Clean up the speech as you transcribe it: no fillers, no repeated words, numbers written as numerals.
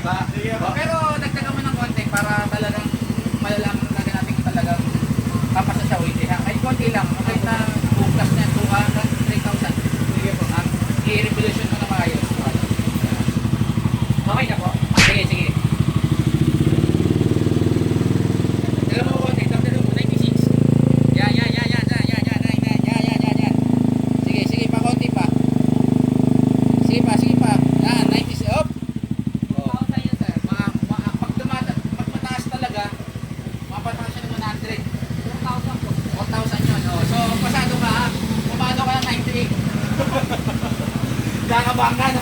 Pero nagtaga mo ng konti para talagang malalaman talaga natin kung talagang kapasa siya o hindi ha. Kahit konti lang, kahit na bukas na 200, 3,000. Sige po. I-revolution mo na maayos. Okay na po. Sige, sige. Taga mo konti, taga mo 96. Yan. Sige, sige pa konti pa. Sige pa. Yan, 90. Op. Pag mataas talaga, mapataas siya ng 100. 4,000 yun. Oh. So, pasado ka ha. Pumano ka ng 98. Kakabahan ka, no?